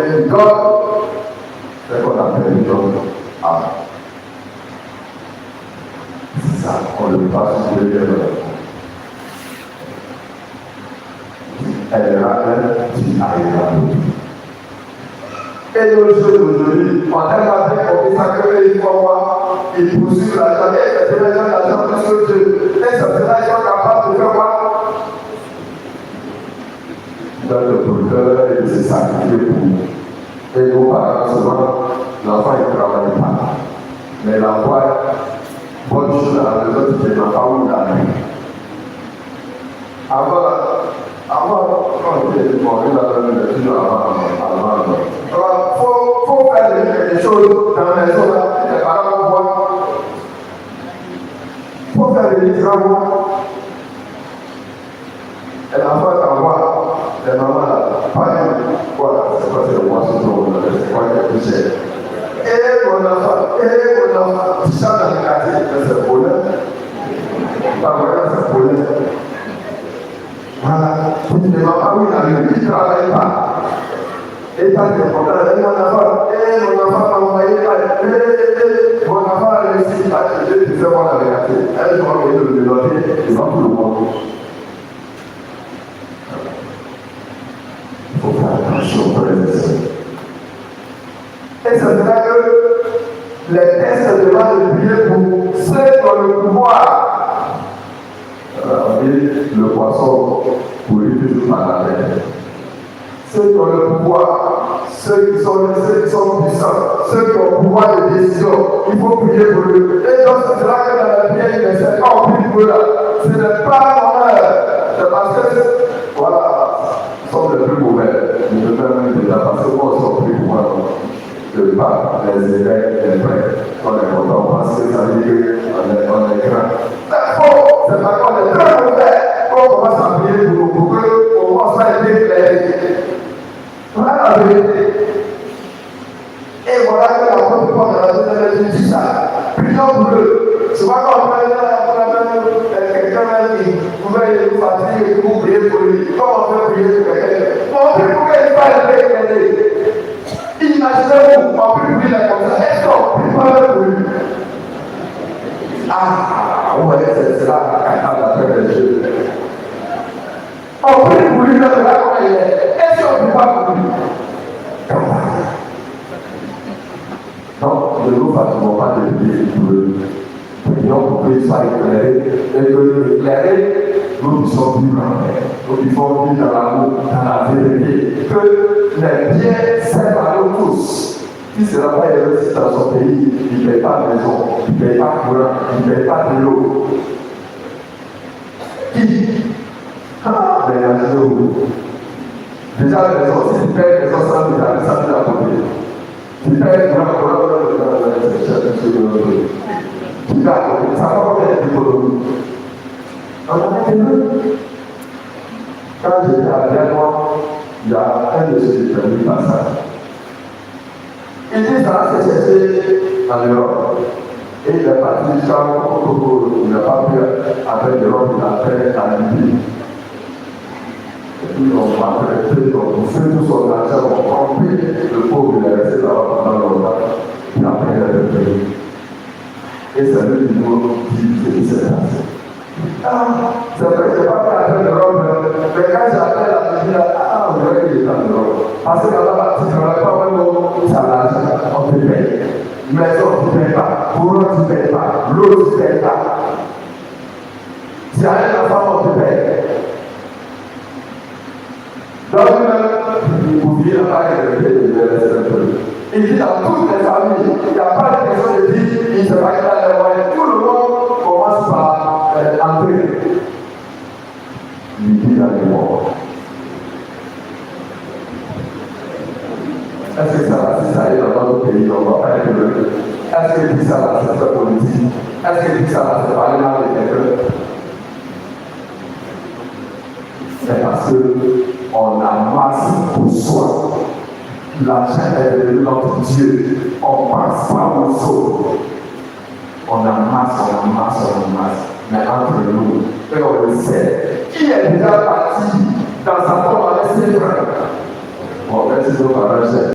une donne, c'est qu'on appelle une donne âme. C'est ça, on le passe sur le bien de la foi. Elle est là, elle, qui arrive à nous. Et nos jours d'aujourd'hui, on a regardé qu'on dit ça que les fois, ils poursuivent l'argent, et c'est les gens l'argent plus que Dieu. Et c'est cela qu'ils sont capables de faire quoi? Dans le producteur, il s'est sacrifié pour nous. Et nos parents, souvent, l'enfant ne travaille pas. Mais l'enfant, bonne chose à la maison, tu ne m'as pas où d'aller. Avant, quand on était mort, il a donné toujours avant. Faut faire quelque chose dans la maison, là, les parents vont voir. Faut faire des travaux. Et l'enfant t'envoie, les mamans là, pas voilà, c'est quoi, c'est le poisson, c'est quoi qui est plus cher. Et mon enfant, tu sens dans le quartier, c'est bonheur. Pas vrai, c'est bonheur. Voilà, tu ne demandes pas où il arrive, il ne travaille pas. Et quand tu es content, mon enfant m'a envoyé, mon enfant a réussi à chercher, tu sais voir la vérité. Elle va envoyer le dénoter devant tout le monde. Il faut faire attention aux frères. Et c'est vrai que les tests demandent de prier pour ceux qui ont le pouvoir. Le poisson pour lui toujours par la tête. Ceux qui ont le pouvoir, ceux qui sont puissants, ceux qui ont le pouvoir de décision, il faut prier pour eux. Et donc c'est là que dans la prière, il ne sait pas on prie pour eux là. Ce n'est pas normal. C'est parce que, voilà, ils sont les plus mauvais. Je peux même déjà parce que moi, ils sont plus pour moi. Le pape, les évêques, les prêtres, on est content parce que ça veut dire qu'on est grand. C'est faux, c'est pas qu'on est très mauvais. On commence à prier pour nous, pour qu'on commence à être éclairé. Voilà la vérité. Et voilà que la porte de la Bible dit ça. Prions pour eux. Souvent quand on parle de quelqu'un qui pouvait nous fatiguer et nous prier pour lui, comment on peut prier pour quelqu'un? On prie pour qu'il soit éclairé. Imaginez-vous, on peut prier comme ça. Est-ce qu'on prie pas pour lui? Ah, vous voyez, c'est là la paix de Dieu. On prie pour lui, là comment il est. Est-ce qu'on ne prie pas pour lui? Donc, ne nous fatiguons pas de prier pour eux. Prions pour qu'ils soient éclairés. Et que éclairés, nous puissions vivre en paix. Nous puissions vivre dans l'amour, dans la vérité. Que les biens servent à nous tous. Si ce n'est pas investi dans son pays, il ne paye pas de maison, il ne paye pas de courant, il ne paye pas de l'eau. Qui? Ah, mais imaginez-vous. Déjà, les maisons, si tu payes les maisons 100 000 à côté, tu payes le courant, tu vas à côté, ça va combien d'économie? Quand j'étais à Bernois, il y a un de ces permis passage. Il dit ça, c'est cherché en Europe. Et il est parti jusqu'à Congo, il n'a pas pu avec l'Europe, il a fait la Libye. Et puis on m'a traité, on fait tout son argent, on remplit le pauvre, il est resté là-bas pendant longtemps. Puis après, il est revenu. Et c'est lui qui nous dit ce qui s'est passé. Ah, c'est vrai que je n'ai pas fait appel d'Europe, mais quand j'ai appelé la Libye, on dirait qu'il est en Europe. Parce que là-bas, tu ne travailles pas vraiment, ça l'argent, on te paye. Maison, tu ne payes pas. Courant, tu ne payes pas. L'eau, tu ne payes pas. Si y a un enfant, on te paye. Donc, vous vivez là-bas et le pays de rester un peu. Il dit dans toutes les familles, il n'y a pas de question de dire, il ne se passe pas les moyens. Tout le monde commence par entrer. Il dit dans les morts. Est-ce que ça va, si ça est dans notre pays, on ne va pas être heureux? Est-ce que dit ça va, c'est faire politique? Est-ce que dit ça va, c'est parler mal de quelqu'un? C'est parce qu'on amasse pour soi. L'argent est devenu notre Dieu. On ne pense pas aux autres. On amasse. Mais entre nous, et on le sait. Qui est déjà parti dans sa tombe avec ses frères? Bon, merci de partager.